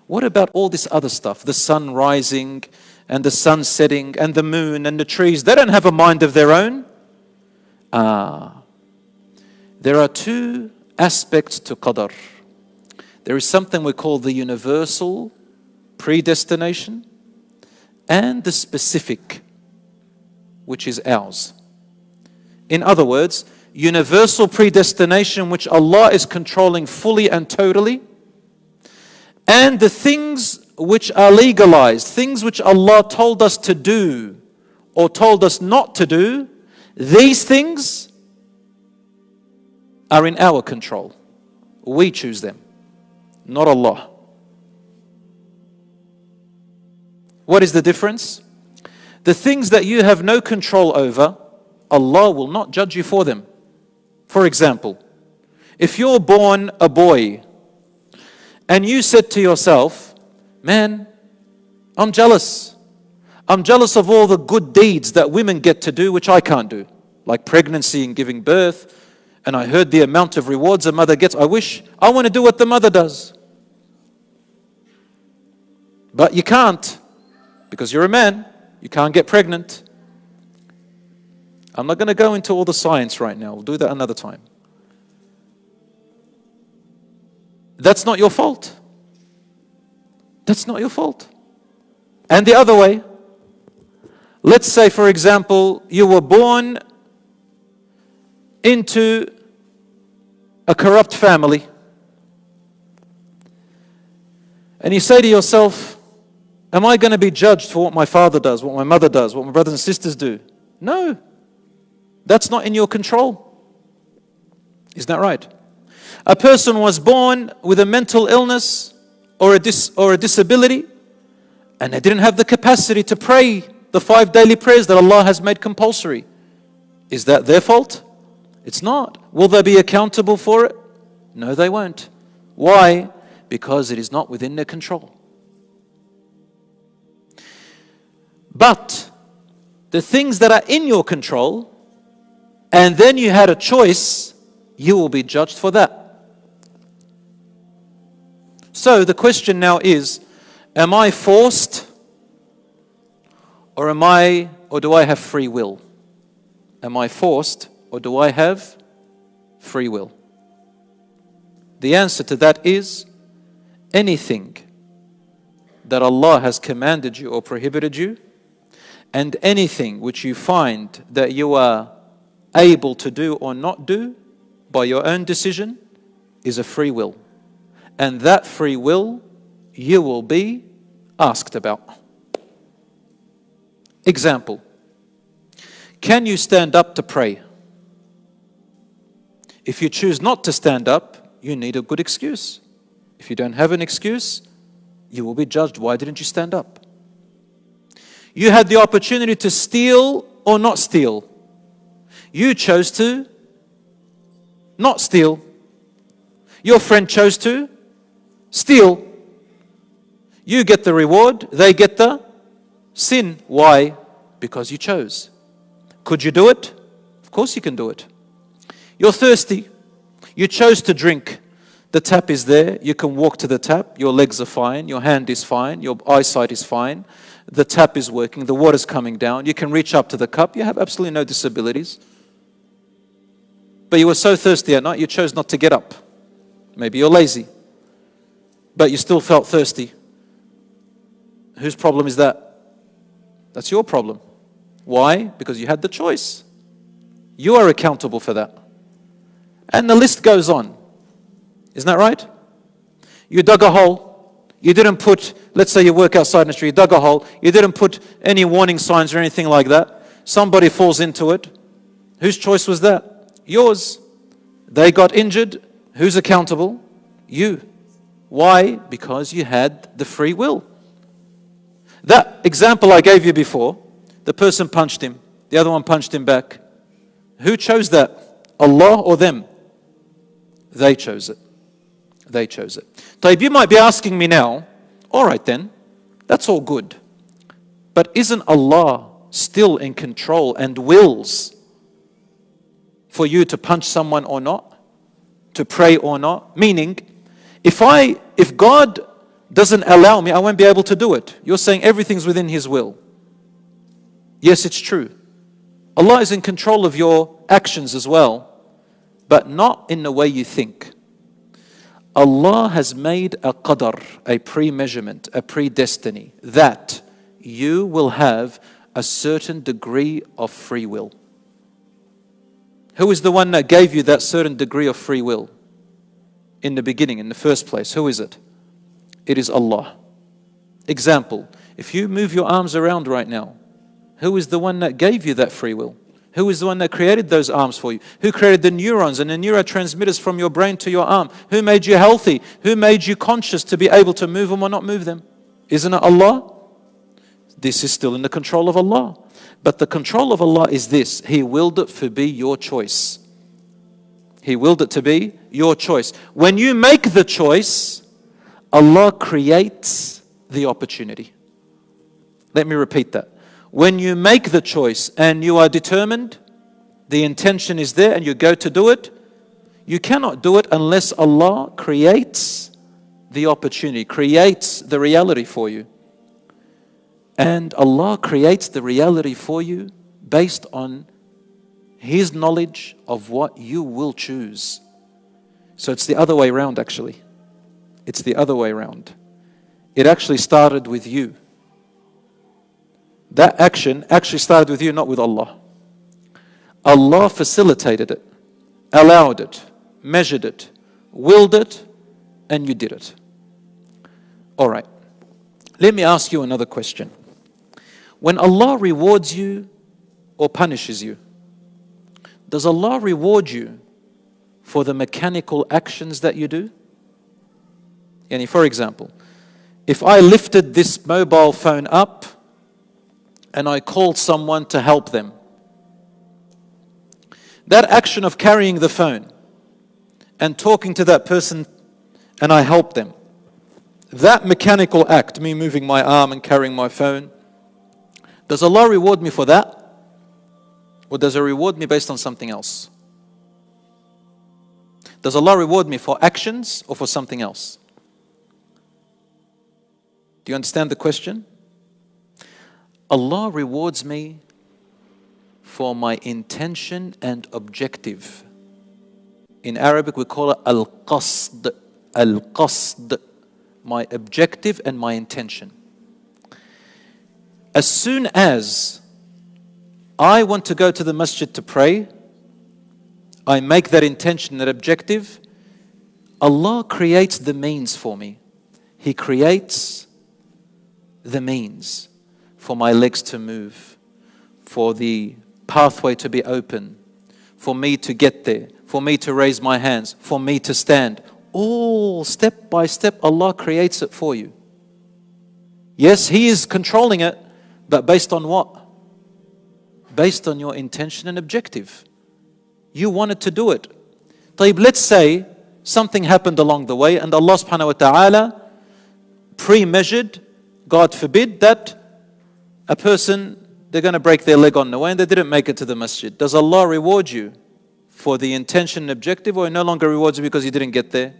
What about all this other stuff? The sun rising and the sun setting and the moon and the trees. They don't have a mind of their own. There are two aspects to qadr. There is something we call the universal predestination and the specific, which is ours. In other words, universal predestination, which Allah is controlling fully and totally, and the things which are legalized, things which Allah told us to do or told us not to do, these things are in our control. We choose them, not Allah. What is the difference? The things that you have no control over, Allah will not judge you for them. For example, if you're born a boy and you said to yourself, man, I'm jealous. I'm jealous of all the good deeds that women get to do, which I can't do, like pregnancy and giving birth. And I heard the amount of rewards a mother gets. I want to do what the mother does. But you can't, because you're a man. You can't get pregnant. I'm not going to go into all the science right now. We'll do that another time. That's not your fault. That's not your fault. And the other way, let's say, for example, you were born into a corrupt family. And you say to yourself, am I going to be judged for what my father does, what my mother does, what my brothers and sisters do? No. That's not in your control. Isn't that right? A person was born with a mental illness or a disability, and they didn't have the capacity to pray the 5 daily prayers that Allah has made compulsory. Is that their fault? It's not. Will they be accountable for it? No, they won't. Why? Because it is not within their control. But the things that are in your control, and then you had a choice, you will be judged for that. So the question now is, am I forced or do I have free will? Am I forced or do I have free will? The answer to that is anything that Allah has commanded you or prohibited you, and anything which you find that you are able to do or not do by your own decision is a free will. And that free will you will be asked about. Example, can you stand up to pray? If you choose not to stand up, you need a good excuse. If you don't have an excuse, you will be judged. Why didn't you stand up? You had the opportunity to steal or not steal. You chose to not steal. Your friend chose to steal. You get the reward, they get the sin. Why? Because you chose. Could you do it? Of course you can do it. You're thirsty. You chose to drink. The tap is there. You can walk to the tap. Your legs are fine. Your hand is fine. Your eyesight is fine. The tap is working. The water's coming down. You can reach up to the cup. You have absolutely no disabilities. But you were so thirsty at night, you chose not to get up. Maybe you're lazy. But you still felt thirsty. Whose problem is that? That's your problem. Why? Because you had the choice. You are accountable for that. And the list goes on. Isn't that right? You dug a hole. You didn't put, let's say you work outside in the street, you dug a hole. You didn't put any warning signs or anything like that. Somebody falls into it. Whose choice was that? Yours. They got injured. Who's accountable? You. Why? Because you had the free will. That example I gave you before, the person punched him. The other one punched him back. Who chose that? Allah or them? They chose it. They chose it. Taib, you might be asking me now, all right then, that's all good. But isn't Allah still in control and wills for you to punch someone or not? To pray or not? Meaning, if God doesn't allow me, I won't be able to do it. You're saying everything's within His will. Yes, it's true. Allah is in control of your actions as well, but not in the way you think. Allah has made a qadr, a pre-measurement, a predestiny, that you will have a certain degree of free will. Who is the one that gave you that certain degree of free will? In the beginning, in the first place, who is it? It is Allah. Example, if you move your arms around right now, who is the one that gave you that free will? Who is the one that created those arms for you? Who created the neurons and the neurotransmitters from your brain to your arm? Who made you healthy? Who made you conscious to be able to move them or not move them? Isn't it Allah? This is still in the control of Allah. But the control of Allah is this: He willed it to be your choice. He willed it to be your choice. When you make the choice, Allah creates the opportunity. Let me repeat that. When you make the choice and you are determined, the intention is there and you go to do it, you cannot do it unless Allah creates the opportunity, creates the reality for you. And Allah creates the reality for you based on His knowledge of what you will choose. So it's the other way around, actually. It's the other way around. It actually started with you. That action actually started with you, not with Allah. Allah facilitated it, allowed it, measured it, willed it, and you did it. All right. Let me ask you another question. When Allah rewards you or punishes you, does Allah reward you for the mechanical actions that you do? Yani, for example, if I lifted this mobile phone up and I called someone to help them, that action of carrying the phone and talking to that person and I help them, that mechanical act, me moving my arm and carrying my phone, does Allah reward me for that? Or does He reward me based on something else? Does Allah reward me for actions or for something else? Do you understand the question? Allah rewards me for my intention and objective. In Arabic we call it al-qasd. Al-qasd. My objective and my intention. As soon as I want to go to the masjid to pray, I make that intention, that objective, Allah creates the means for me. He creates the means for my legs to move, for the pathway to be open, for me to get there, for me to raise my hands, for me to stand. All step by step, Allah creates it for you. Yes, He is controlling it, but based on what? Based on your intention and objective. You wanted to do it. طيب, let's say something happened along the way and Allah subhanahu wa ta'ala pre-measured, God forbid, that a person, they're going to break their leg on the way and they didn't make it to the masjid. Does Allah reward you for the intention and objective, or He no longer rewards you because you didn't get there?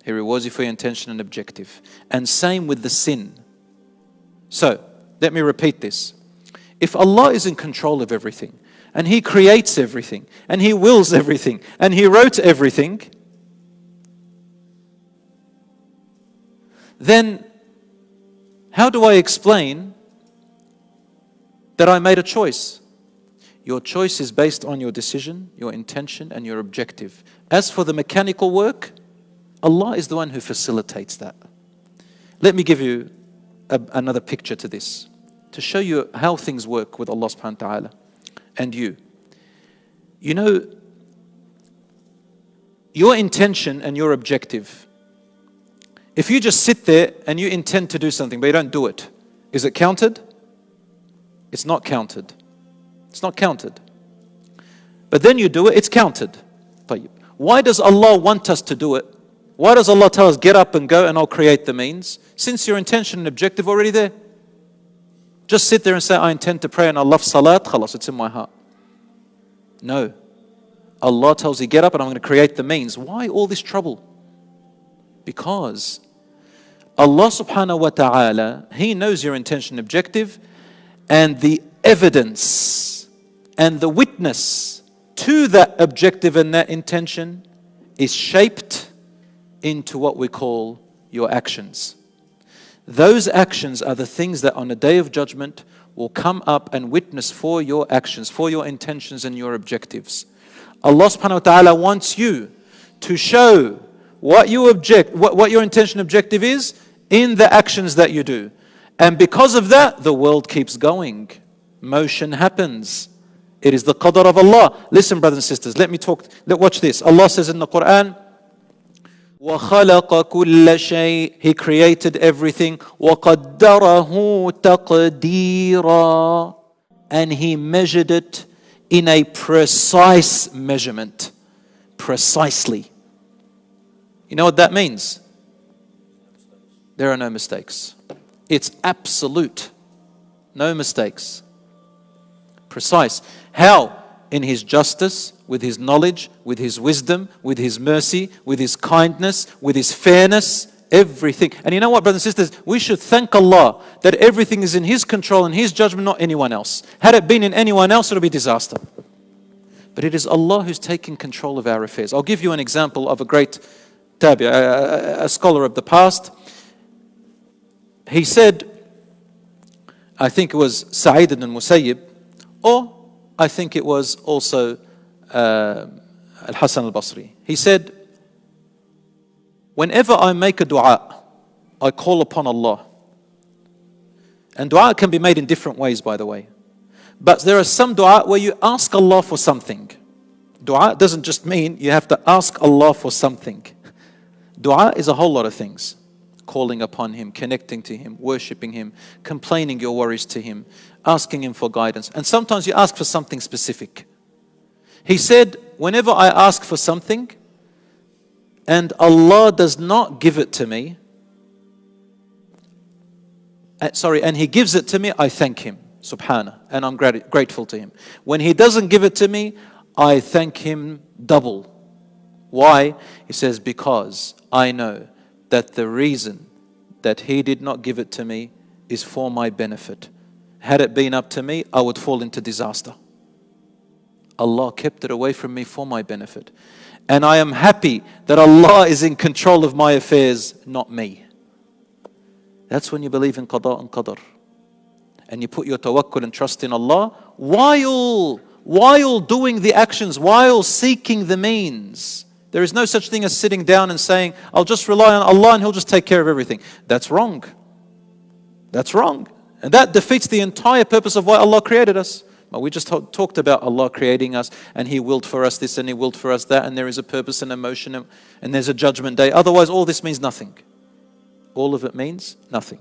He rewards you for your intention and objective. And same with the sin. So, let me repeat this. If Allah is in control of everything, and He creates everything, and He wills everything, and He wrote everything, then how do I explain that I made a choice? Your choice is based on your decision, your intention, and your objective. As for the mechanical work, Allah is the one who facilitates that. Let me give you another picture to this, to show you how things work with Allah subhanahu wa ta'ala and you. You know, your intention and your objective, if you just sit there and you intend to do something but you don't do it, is it counted? It's not counted. It's not counted. But then you do it, it's counted. Why does Allah want us to do it? Why does Allah tell us, get up and go and I'll create the means? Since your intention and objective are already there. Just sit there and say, I intend to pray and I love salat, khalas, it's in my heart. No. Allah tells you, get up and I'm going to create the means. Why all this trouble? Because Allah subhanahu wa ta'ala, He knows your intention and objective, and the evidence and the witness to that objective and that intention is shaped into what we call your actions. Those actions are the things that on a day of judgment will come up and witness for your actions, for your intentions and your objectives. Allah subhanahu wa ta'ala wants you to show what your intention and objective is in the actions that you do. And because of that, the world keeps going. Motion happens. It is the qadr of Allah. Listen, brothers and sisters, watch this. Allah says in the Quran, وَخَلَقَ كُلَّ شَيْءٍ, He created everything. وَقَدَّرَهُ تَقْدِيرًا, and He measured it in a precise measurement. Precisely. You know what that means? There are no mistakes. It's absolute. No mistakes. Precise. How? In His justice, with His knowledge, with His wisdom, with His mercy, with His kindness, with His fairness, everything. And you know what, brothers and sisters? We should thank Allah that everything is in His control and His judgment, not anyone else. Had it been in anyone else, it would be disaster. But it is Allah who's taking control of our affairs. I'll give you an example of a great tabi', a scholar of the past. He said, I think it was Sa'id ibn Musayyib, or I think it was also Al-Hasan al-Basri. He said, whenever I make a dua, I call upon Allah. And dua can be made in different ways, by the way. But there are some dua where you ask Allah for something. Dua doesn't just mean you have to ask Allah for something. Dua is a whole lot of things. Calling upon Him, connecting to Him, worshipping Him, complaining your worries to Him, asking Him for guidance. And sometimes you ask for something specific. He said, whenever I ask for something and Allah does not give it to me, and He gives it to me, I thank Him, subhanah, and I'm grateful to Him. When He doesn't give it to me, I thank Him double. Why? He says, because I know that the reason that He did not give it to me is for my benefit. Had it been up to me, I would fall into disaster. Allah kept it away from me for my benefit. And I am happy that Allah is in control of my affairs, not me. That's when you believe in Qada and Qadr. And you put your tawakkul and trust in Allah while doing the actions, while seeking the means. There is no such thing as sitting down and saying, I'll just rely on Allah and He'll just take care of everything. That's wrong. That's wrong. And that defeats the entire purpose of why Allah created us. Well, we just talked about Allah creating us and He willed for us this and He willed for us that, and there is a purpose and emotion and there's a judgment day. Otherwise, all this means nothing. All of it means nothing.